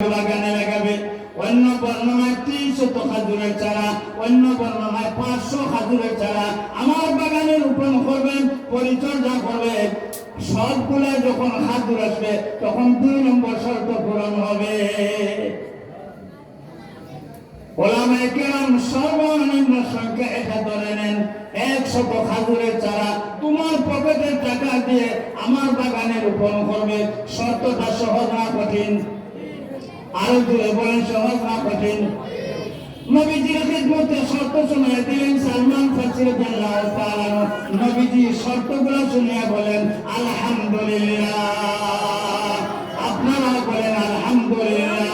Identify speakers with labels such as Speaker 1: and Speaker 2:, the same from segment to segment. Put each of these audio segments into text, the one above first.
Speaker 1: বাগানে লাগাবে। অন্য বর্ণনায় 300 খাজুরের চারা, অন্য বর্ণনায় 500 খাজুরের চারা আমার বাগানে রোপণ করবেন, পরিচর্যা করবেন। সবগুলা যখন খাজুর আসবে তখন 2 নম্বর শর্ত পূরণ হবে। ওলামায়ে কেরাম সর্বনিম্ন সংখ্যা এটা ধরে নেন, 100 খাজুরের চারা তোমার পকেটের টাকা দিয়ে আমার বাগানে রোপণ করবে। শর্তটা সহজ না কঠিন? আরো জোরে বলেন, সহজ না কঠিন? নবীজির খিদমতে শর্ত শুনিয়ে দিলেন সালমান ফারসি রাদিয়াল্লাহু তাআলা। নবীজি শর্তগুলো শুনিয়ে বলেন আলহামদুলিল্লাহ। আপনারা বলেন আলহামদুলিল্লাহ।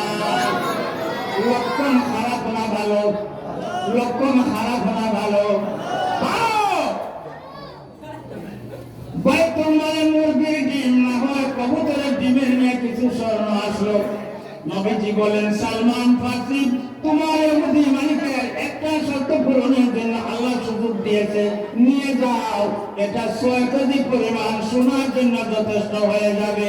Speaker 1: লক্ষণ খারাপ না ভালো? লক্ষণ খারাপ না ভালো? বাইতুল মালে মুরগির ডিম না হয় কবুতরের ডিমের নিয়ে কিছু স্বর্ণ আসলো। নবীজি বলেন সালমান ফারসি, তোমার ইহুদি মালিকের একটা শর্ত পূরণের জন্য আল্লাহ সুযোগ দিয়েছে, নিয়ে যাও, এটা 6 কেজি পরিমাণ সোনার জন্য যথেষ্ট হয়ে যাবে।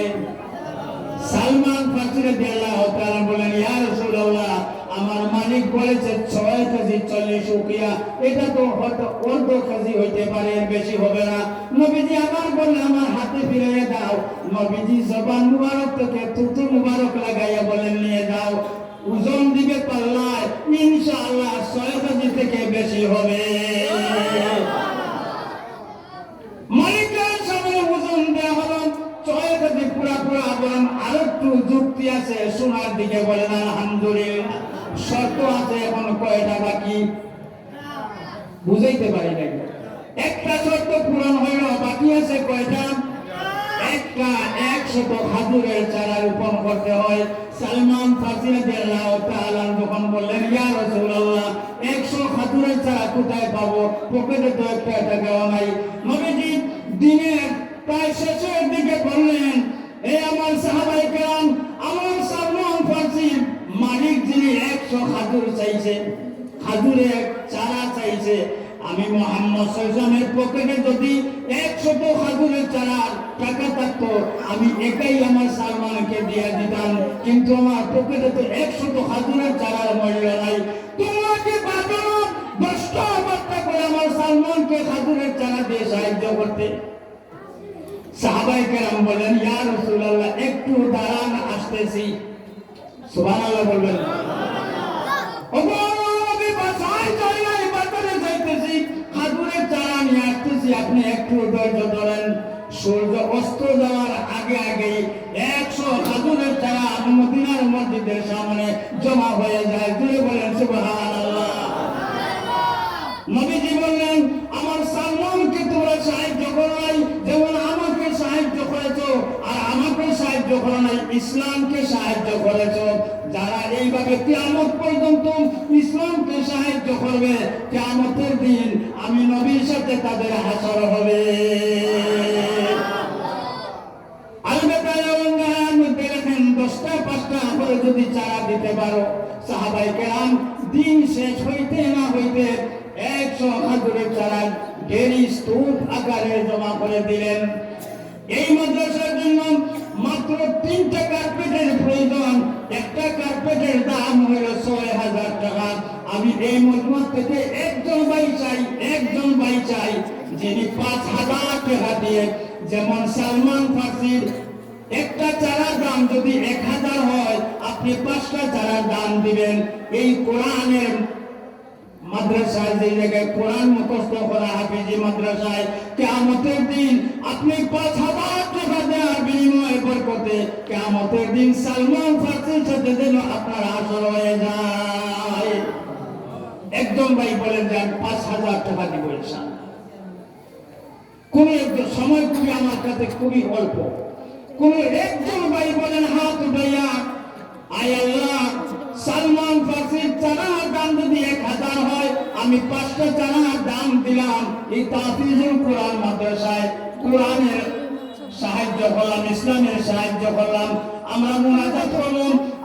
Speaker 1: সালমান ফারসি রাদিয়াল্লাহু তাআলা বলেন ইয়া রাসূলুল্লাহ, আমার মালিক বলেছে 6 কেজি 40 উকিয়া, এটা তো হয়তো অর্ধ কেজি হইতে পারে, বেশি হবে না। নবীজি আবার বললেন আমার হাতে ফিরিয়ে দাও। নবীজি জবান মুবারক থেকে থুতু মুবারক লাগাইয়া বলেন নিয়ে যাও, ওজন দিবে পাল্লায়, ইনশাআল্লাহ 6 কেজি থেকে বেশি হবে। মালিকের সামনে ওজন দেওয়া হলো 6 কেজি পুরা বলেন আর একটু যুক্তি আছে সোনার দিকে, বলেন আলহামদুলিল্লাহ। শর্ত আছে, এখন কয়টা বাকি বুঝাইতে পারি না। একটা শর্ত পূরণ হইল, বাকি আছে কয়টা? একটা। 100 খাজুরের চারা রোপণ করতে হয়। সালমান ফারসি রাদিয়াল্লাহু তাআলা যখন বললেন ইয়া রাসূলুল্লাহ 100 খাজুরের চারা কোথায় পাবো, পকেটে তো একটা টাকাও নাই। নবীজি দিনের প্রায় শেষের দিকে বললেন এই আমার সাহাবায়ে কেরাম, আমার সালমান ফারসি মালিক যিনি 100 খাজুর চাইছে, খাজুরের চারা চাইছে, আমি মুহাম্মদ সাল্লাল্লাহু আলাইহি ওয়াসাল্লামের পকেটে যদি 100 খাজুরের চারার টাকা থাকতো আমি একাই আমার সালমানকে দিয়ে দিতাম, কিন্তু আমার পকেটে তো 100 খাজুরের চারার মূল্য নাই। তোমাকে বাজানো 10টা বার্তা করে আমার সালমানকে খাজুরের চারা দিয়ে সাহায্য করতে। সাহাবায়ে কেরাম বলেন ইয়া রাসূলুল্লাহ একটু দাঁড়ান, আসতেছি। সুবহানাল্লাহ বলবেন। আপনি একটু ধৈর্য ধরেন, সূর্য অস্ত যাওয়ার আগে আগে 100 খাজুরের চারা মদিনার মসজিদের সামনে জমা হয়ে যায়। জুড়ে বলেন সুবহানাল্লাহ। নবীজি বললেন আমার সালমানকে তোমরা সাহায্য করো নাই, যেমন আমাকে সাহায্য করেছো, আর আমাকে সাহায্য করো নাই, ইসলামকে সাহায্য করেছো। যারা এইভাবে কিয়ামত পর্যন্ত ইসলামকে সাহায্য করবে, কিয়ামতের দিন আমি নবীর সাথে তাদের হাসর হবে। দেখেন 10টা 5টা করে যদি চারা দিতে পারো, সাহাবায়ে কেরাম দিন শেষ হইতে না হইতে 100 খাজুরের চারা ডেরি স্তূপ আকারে জমা করে দিলেন। এই মাদ্রাসার জন্য মাত্র 3টা কার্পেটের প্রয়োজন। একটা কার্পেটের দাম হলো 6000 টাকা। আমি এই মজমা থেকে একজন ভাই চাই যিনি 5000 টাকা দিয়ে, যেমন সালমান ফারসির একটা চারার দাম যদি 1000 হয়, আপনি 5টা চারার দাম দিবেন। এই কোরআনের মাদ্রাসায় যে জায়গায় কোরআন মুখস্থ করা হাফিজি মাদ্রাসায় কিয়ামতের দিন আপনি 5000 টাকা দেওয়ার বিনিময়ে বরকতে কিয়ামতের দিন সালমান ফারসির সাথে যেন আপনার হাসর হয়ে যায়। একদম ভাই বলেন যে 5000 টাকা দিব ইনশাআল্লাহ। কোন একজন সময় খুবই আমার কাছে খুবই অল্প, কোন একজন ভাই বলেন হাত উঠাইয়া আয় আল্লাহ সালমান ফারসির চারার দাম যদি 1000 হয়, আমি 5টা চারার দাম দিলাম। এই তাহফিজুল কোরআন মাদ্রাসায় কোরআনের সাহায্য করলাম, ইসলামের সাহায্য করলাম। আমরা মুনাজাত করব,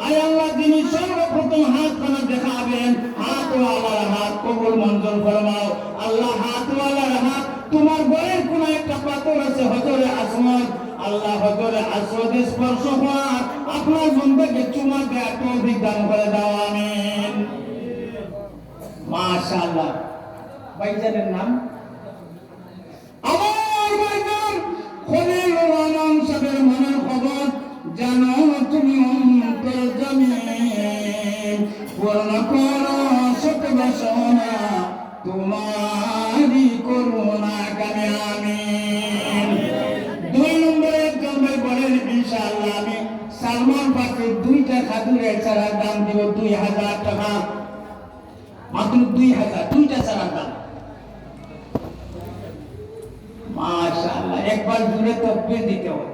Speaker 1: আয় আল্লাহ যিনি সর্বপ্রথম হাতখানা দেখাবেন, হাতওয়ালার হাত কবুল মঞ্জুর ফরমাও। আল্লাহ হাতওয়ালার হাত, তোমার ঘরের কোন একটা পাথর আছে হজরে আসওয়াদ, আল্লাহ হজরে আসওয়াদ স্পর্শ করার আপনার বন্দাকে চুমা দেয়া দান করে দাও আমিন। মাশাআল্লাহ। ভাইজানের নাম আমার ভাইজান খলিলুর রহমান সাহেবের মনের খবর জানো তুমি অন্তর্যামী, পূর্ণ করো সত বাসনা তোমারই করুণা কামে আমিন। 2 নম্বরে একজন ভাই বলেন ইনশাআল্লাহ আমি সালমান পাকের 2টা খাদুরের চারার দাম দিব 2000 টাকা, মাত্র 2000, 2টা চারার দাম। মাশাআল্লাহ, একবার জুড়ে তাকবীর দিতে হবে।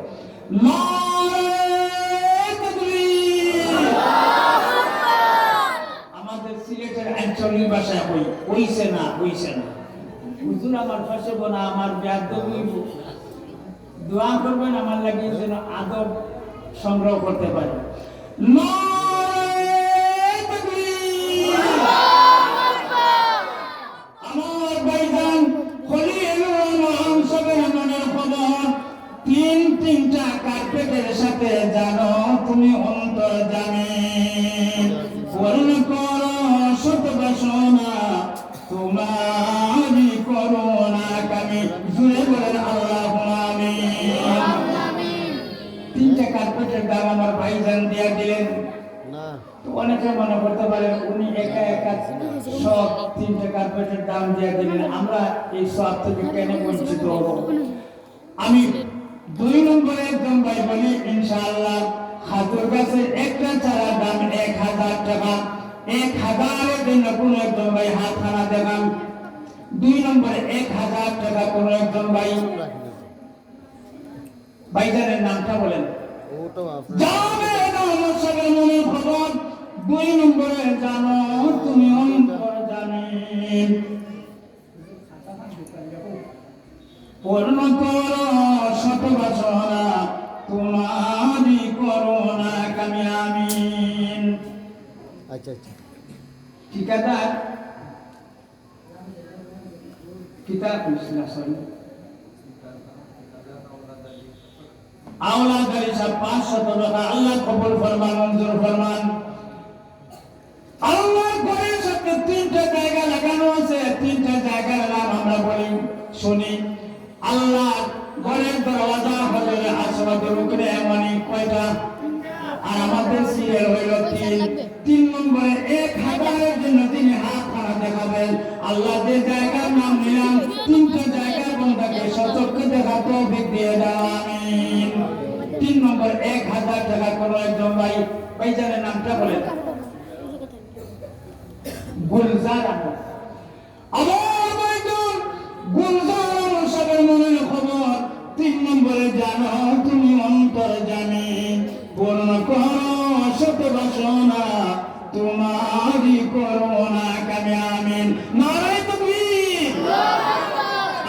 Speaker 1: আমাদের সিলেটের আঞ্চলিক ভাষায় হইছে না হুজুর আমার পাশে বোনা আমার বেয়াদবি দোয়া করবেন আমার লাগি যেন আদব সংগ্রহ করতে পারি। আমার ভাইজান খলিলুর রহমান সাহেবের মনের খবর 3টা কার্পেটের সাথে জানো তুমি অন্তর্যামী, পূর্ণ করো সত বাসনা তোমারই করুণা কামে। জুড়ে বলেন আল্লাহুম্মা আমিন। 3টা কার্পেটের দাম আমার ভাইজান দিয়া দিলেন। অনেকে মনে করতে পারেন উনি একা একা সব 3টা কার্পেটের দাম দিয়া দিলেন, আমরা এই সব থেকে কেন বঞ্চিত হব? আমি 2 নম্বরে একদম ভাই বলি ইনশাআল্লাহ হাতুর কাছে একটা চারার দাম 1000 টাকা। 1000 এর জন্য কোন একজন ভাই হাত খানা দেখান। 2 নম্বরে 1000 টাকা কোন একজন ভাই। ভাইজানের নামটা বলেন। জাবেদ আহমদ সাহেবের মনের খবর 2 নম্বরে জানো তুমি অন্তর্যামী, পূর্ণ করো শত বাসনা তোমারই করুণা কামে আমিন।
Speaker 2: আচ্ছা আচ্ছা,
Speaker 1: ঠিকাদার কিতাব না সরি আওলাদ আলী সাহেব 500 টাকা আল্লাহ কবুল ফরমান, মঞ্জুর ফরমান। আল্লাহ ঘরের সাথে 3টা জায়গা লাগানো আছে, 3টা জায়গার নাম আমরা বলি শুনি। আল্লাহ ঘরের দরওয়াজা হজরে আসওয়াদের রুকনে এমনি কয়টা? আর আমাদের সিরিয়াল হইল 3 নম্বরে 1000 এর জন্য তিনি হাত খানা দেখাবেন। আল্লাহ যে জায়গার নাম নিলাম 3টা জায়গার বন্ধাকে সতর্ক দেখা তৌফিক দিয়ে দাও আমিন। 3 নম্বর 1000 টাকা কোন একজন ভাই। ভাইজানের নামটা বলেন। গুলজার আহমদ। আমার ভাইজান গুলজার আহমদ সাহেবের মনের খবর 3 নম্বরে জানো তুমি অন্তর্যামী, পূর্ণ করো শত বাসনা তোমারই করুণা কামে আমিন। নারায়ে তাকবীর।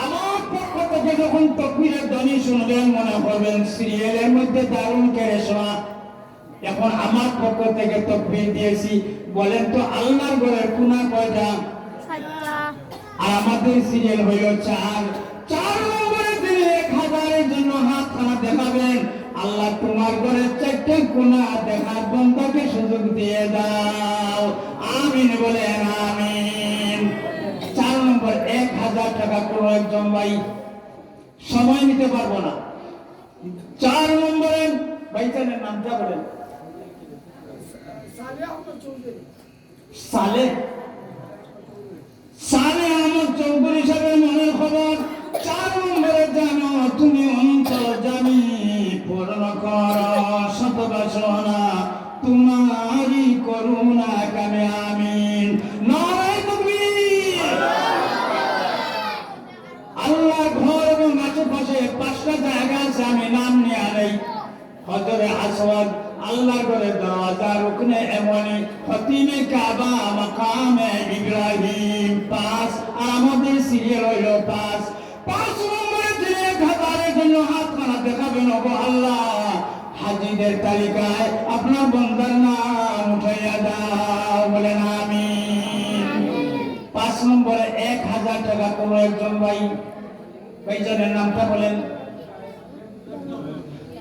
Speaker 1: আমার পক্ষ থেকে যখন তাকবীরের ধ্বনি শুনবেন মনে করবেন সিরিয়ালের মধ্যে দারুণ কেরেশোয়া। এখন আমার পক্ষ থেকে তাকবীর দিয়েছি, বলেন তো আল্লাহর ঘরের কোনা কয়টা? 7টা। আর আমাদের সিরিয়াল হইল 4 নম্বরে তিনি 1000 এর জন্য হাত খানা দেখাবেন। আল্লাহ তোমার ঘরের 4টে কোনা দেখার বন্ধাকে সুযোগ দিয়ে দাও আমিন বলেন আমিন। 4 নম্বর 1000 টাকা কোন একজন ভাই সময় নিতে পারবো না। 4 নম্বরে ভাইজানের নামটা বলেন। সালেহ আহমদ চৌধুরী সাহেবের মনের খবর 4 নম্বরে জানো তুমি অন্তর্যামী, পূর্ণ করো শত বাসনা তোমারই করুণা কামে আমিন। নারায়ে তাকবীর। আল্লাহ ঘর এবং আশেপাশে 5টা জায়গা আছে, আমি নাম নিয়ে আনেই। হজরে আসওয়াদ, আল্লাহর ঘরের দরওয়াজা, রুকনে এমনি, খতিমে কাবা, মাকামে ইব্রাহিম 5। আর আমাদের সিরিয়াল হইল 5 নম্বরে যে 1000 এর জন্য হাত খানা দেখাবেন ওগো আল্লাহ হাজিদের তালিকায় আপনার বান্দার নাম উঠাইয়া দাও বলেন আমিন। 5 নম্বরে 1000 টাকা কোন একজন ভাই। ভাইজানের নামটা বলেন।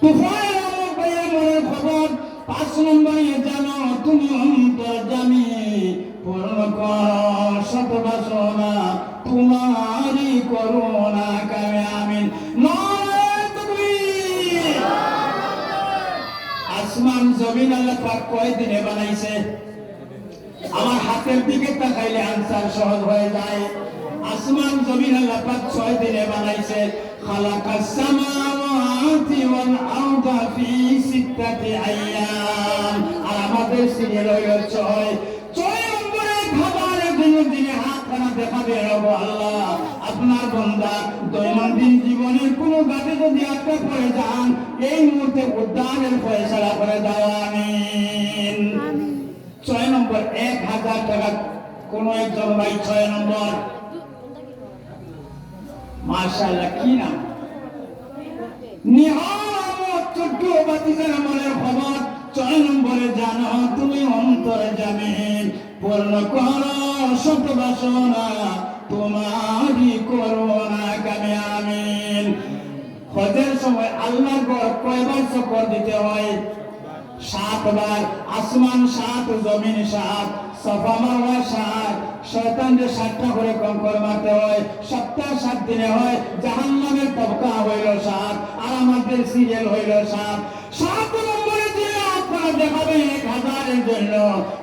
Speaker 1: তুফাইল আহমদ ভাইয়ের মনের খবর 5 নম্বরে জানো তুমি অন্তর্যামী, পূর্ণ কর শত বাসনা, তোমারই করুণা কামে আমিন। নারায়ে তাকবীর। আসমান জমিন আল্লাহ পাক কয় দিনে বানাইছে? আমার হাতের দিকে তাকাইলে আনসার সহজ হয়ে যায়। আসমান জমিন আল্লাহ পাক 6 দিনে বানাইছে। খালাকাস সামাওয়াতি ওয়াল আরদা ফি 6 আইয়াম। আর আমাদের সিরিয়াল হইল 6 নম্বরে খাবারের জন্য দিনে হাত খানা দেখাবে রব আল্লাহ। আপনার বান্দা দৈনন্দিন জীবনের কোনো গাতে যদি আটকে পড়ে যান, এই মুহূর্তে উদ্ধারের ফয়সালা করে দাও আমিন। 6 নম্বর 1000 টাকা কোন একজন ভাই 6 নম্বর, মাশাআল্লাহ কি নাম? নিহামত ছোট্ট বাতিজার মনের খবর। 6 নম্বরে জানো তুমি অন্তর্যামী, পূর্ণ করো শত বাসনা, তোমারই করুণা কামে আমিন। হজের সময় আল্লাহর ঘর কয়বার চক্কর দিতে হয়? 7 বার। আসমান 7, জমিন 7, সাফা মারওয়া 7, শয়তানকে 7টা করে কঙ্কর মারতে হয়। সপ্তাহ 7 দিনে হয়। জাহান্নামের তবকা হইল 7, আর আমাদের সিরিয়াল হইল 7। 7 নম্বরে দিলে আপনারা দেখাবে 1000-এর জন্য।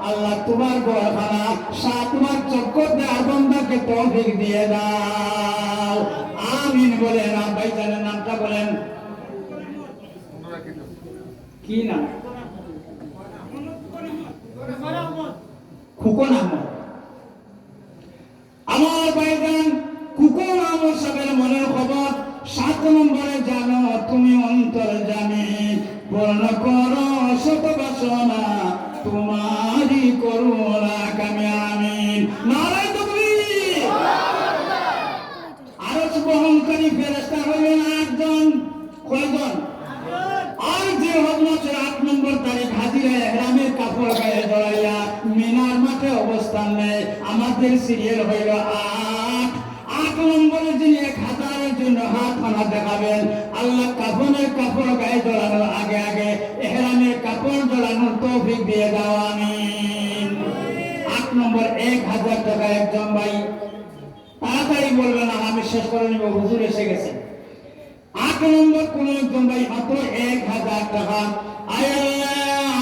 Speaker 1: আল্লাহ তোমার ঘরখানা 7 বার চক্কর দেওয়ার বান্দাকে তৌফিক দিয়ে দাও আমিন বলেন। ভাইজানের নামটা বলেন, কি নাম? খুকন আহমদ। আমার ভাইজান খুকন আহমদ সাহেবের মনের খবর। 7 নম্বরে জানো তুমি অন্তর্যামী, পূর্ণ করো শত বাসনা, তোমারই করুণা কামে আমিন। নারায়ে তাকবীর। আরশ বহনকারী ফেরেশতা হইলেন 8 জন। কয়জন? আর যে হজরতের 8 নম্বর তারিখ হাজিরা ইহরামের কাপড় গায়ে জড়াইয়া মিনার মাঠে অবস্থান নেয়। আমাদের সিরিয়াল হইল 8 নম্বরে যিনি 1000-এর জন্য হাত খানা দেখাবেন, আল্লাহ কাফনের কাপড় গায়ে জড়ানোর আগে আগে ইহরামের কাপড় জড়ানোর তৌফিক দিয়ে দাও আমিন। 8 নম্বর 1000 টাকা একজন ভাই তাড়াতাড়ি বলবেন, আর আমি শেষ করে নিব, হুজুর এসে গেছে। 8 নম্বর কোন একজন ভাই মাত্র 1000 টাকা। আয় আল্লাহ,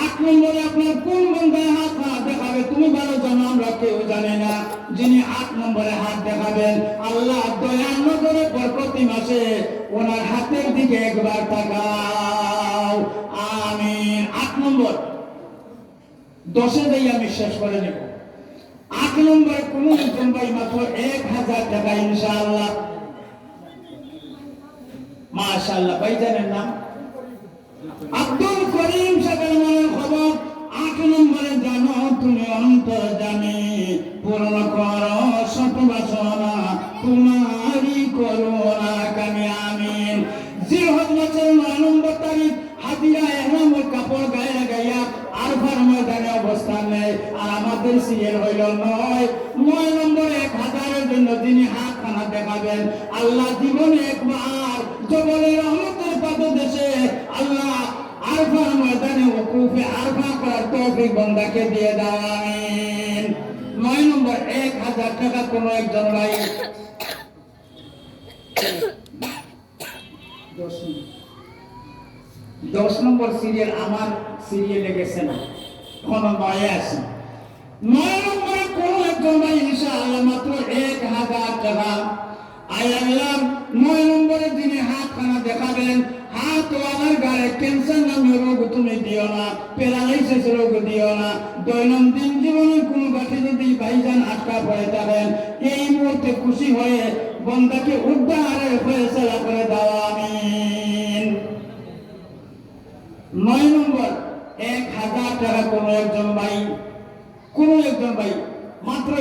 Speaker 1: 8 নম্বরে আপনার কোন বান্দায় হাত দেখাবে তুমি ভালো জানো, আমরা কেউ জানি না। যিনি 8 নম্বরে হাত দেখাবেন, আল্লাহ দয়ার নজরে বরকতি মাসে ওনার হাতের দিকে একবার তাকাও আমিন। 8 নম্বর 10-এ দিয়ে আমি শেষ করে নেব। 8 নম্বরে কোন একজন ভাই মাত্র 1000 টাকা ইনশাআল্লাহ। মাশাআল্লাহ। ভাইজানের নাম আব্দুল করিম সাহেবের মনের খবর। 8 নম্বরে জানো তুমি অন্তর্যামী, পূর্ণ করো শত বাসনা, তোমারই করুণা কামে আমিন। জিলহজ মাসের 9 নম্বর তারিখ হাজিরা ইহরামের কাপড় গায়ে গাইয়া আরফার ময়দানে অবস্থান নেয়। আর আমাদের সিরিয়াল হইল 9 নম্বরে 1000-এর জন্য যিনি হাত খানা দেখাবেন, আল্লাহ জীবনে একবার জবলের রহমতের পাদদেশে আল্লাহ আরফার ময়দানে ওকুফে আরফা করার তৌফিক বান্দাকে দিয়ে দাও আমিন। 9 নম্বর 1000 টাকা কোন একজন ভাই। 10 নম্বর সিরিয়াল আমার সিরিয়ালে গেছে না, কোন 9-এ আছে। 9 নম্বরে কোন একজন ভাই ইনশাআল্লাহ মাত্র 1000 টাকা। আয় আল্লাহ, 9 নম্বরে যিনি হাত খানা দেখাবেন, হাত ওয়ালার গায়ে ক্যান্সার নামীয় রোগ তুমি দিও না, প্যারালাইসিস রোগ দিও না। দৈনন্দিন জীবনের কোন গাঠে যদি ভাইজান আটকা পড়ে থাকেন, এই মুহূর্তে খুশি হয়ে বন্দাকে উদ্ধারের ফয়সালা করে দাও আমিন। 9 নম্বর 1000 টাকা কোন একজন ভাই মাত্র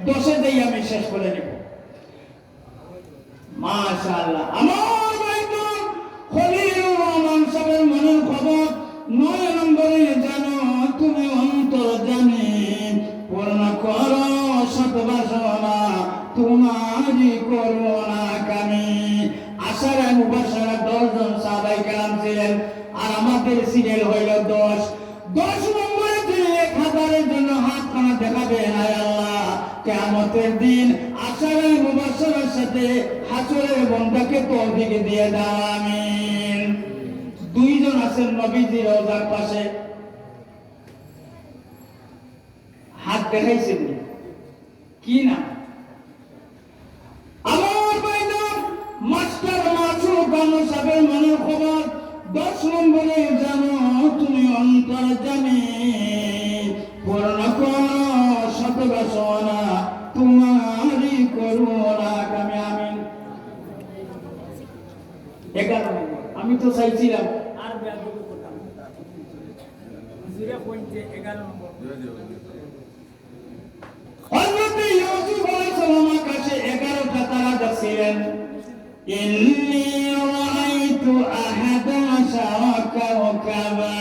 Speaker 1: 10-এ দিয়ে আমি শেষ করে নেব। মাশাআল্লাহ। আমার ভাইজান খলিলুর রহমান সাহেবের মনের খবর। 9 নম্বরে জানো তুমি অন্তর্যামী, পূর্ণ করো শত বাসনা, তোমারই করুণা কামে। আশারা মুবাশশারা 10 জন সাহাবায়ে কেরাম ছিলেন। আর আমাদের সিরিয়াল হইল 10। দেখাবেন আয় আল্লাহ কিয়ামতের দিন আশারে মুবাশশারের সাথে হাসরের বন্দাকে তৌফিক দিয়ে দাও আমিন। দুইজন আছেন নবীজির রওজার পাশে, হাত দেখাইছেন কি না? আমার ভাইজান মাস্টার মাসুক সাহেবের মনের খবর 10 নম্বরে জানো তুমি অন্তর জানি পূর্ণ করো শত বাসনা তোমারই করুণা কামে আমিন। 11 নম্বর আমি তো চাইছিলাম আর বেয়াদবি করতাম 0.11 নম্বর হযরত ইউসুফ আলাইহিস সালামের কাছে 11টা তারা দেখছিলেন। ইন্নী রাআইতু আহাদা আশারা কাওকাবা,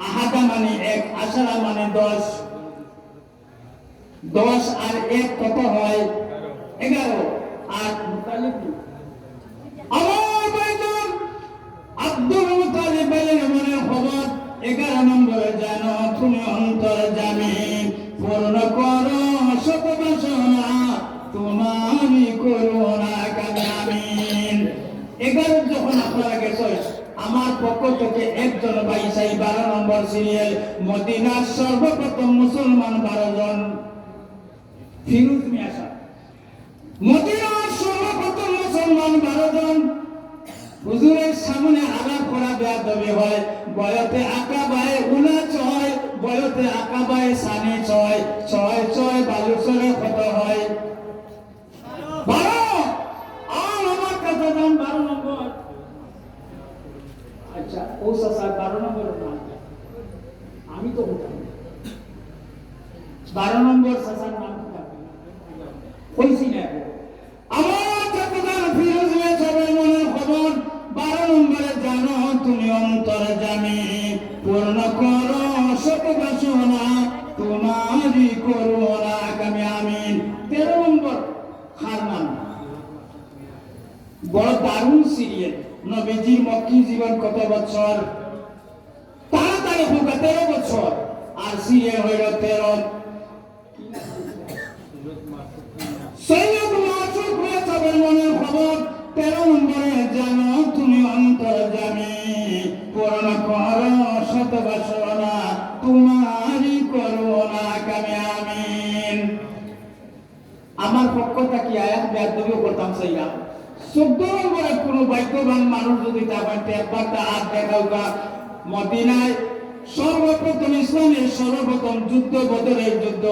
Speaker 1: আহাদা মানে 1, আশারা মানে 10, 10 আর 1 কত হয়? 11। আর মুতালিব আমার ভাইজান আব্দুল মুতালিবের মনের খবর 11 নম্বরে জানো তুমি অন্তর জানি পূর্ণ করো শত বাসনা তোমারই করুণা কামে আমিন। 11 যখন আপনারা গেছেন আমার পক্ষ থেকে একজন ভাই চাই 12 নম্বর সিরিয়াল মদিনার সর্বপ্রথম মুসলমান 12 জন ফিরোজ মিয়া সাহেব। মদিনার সর্বপ্রথম মুসলমান 12 জন হুজুরের সামনে আলাপ করা বেয়াদবি হয়। বয়তে আকাবায়ে উলা 6, বয়তে আকাবায়ে সানি 6, 6 6 বালুচরে কত হয়? 12। আর আমার কথা দাম 12 নম্বর। আচ্ছা ও সাসা 12 নম্বর না, আমি তো বলতাম 12 নম্বর সাসার নাম কি? কইছি না আমার চট্টগ্রাম ফিরোজ মিয়া সাহেবের মনের খবর 12 নম্বরে জানো তুমি অন্তর জানি পূর্ণ করো শত বাসনা তোমারই করুণা কামে আমিন। 13 নম্বর খার নাম বড় দারুণ সিরিয়াল। নবীজির মক্কি জীবন কত বছর? তাড়াতাড়ি হোক 13 বছর। আর সিরিয়াল হইল 13। সৈয়দ মাসুক মিয়া সাহেবের মনের খবর 13 নম্বরে জানো তুমি অন্তর জানি পূর্ণ করো শত বাসনা তোমারই করুণা কামে আমিন। আমার পক্ষ থেকে আয়াত বেয়াদবি করতাম চাইলাম 14 নম্বরে কোনো ভাগ্যবান মানুষ যদি তাকে একবারটা হাত দেখাওগা মদিনায় সর্বপ্রথম ইসলামের সর্বপ্রথম যুদ্ধ বদরের যুদ্ধ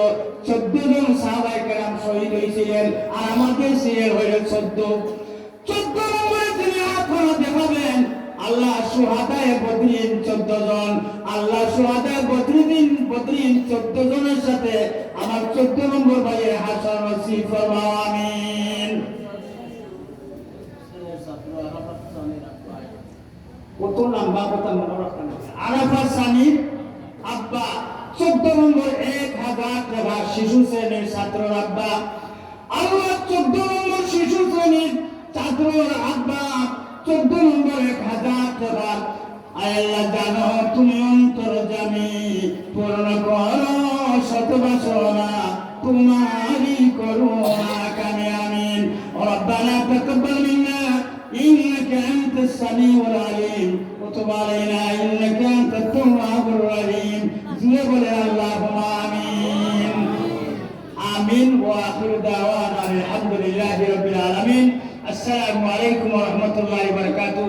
Speaker 1: 14 জন সাহাবায়ে কেরাম শহীদ হয়েছিলেন। আর আমাদের সিরিয়াল হইল 14 নম্বরে তিনি আপনারা দেখাবেন আল্লাহ শুহাদায়ে বদরিন 14 জন, আল্লাহ শুহাদায়ে বদরিন 14 জনের সাথে আমার 14 নম্বর ভাইয়ের হাসর নসিব ফরমাও আমিন। কত লম্বা কথা মনে রাখতেন। আরাফাত সানির আব্বা 14 নম্বর 1000 টাকা শিশু শ্রেণীর ছাত্রর আব্বা। আল্লাহ 14 নম্বর শিশু শ্রেণীর ছাত্রর আব্বা 14 নম্বর 1000 টাকা। আল্লাহ জানো তুমি অন্তর জানি পূর্ণ করো শত বাসনা তোমারই করুণা কামে আমিন। রব্বানা তাকাব্বাল মিন্না إنك أنت السميع العليم وتب علينا إنك أنت التواب الرحيم. زيبل اللهم آمين آمين وآخر دعوانا الحمد لله رب العالمين. السلام عليكم ورحمة الله وبركاته.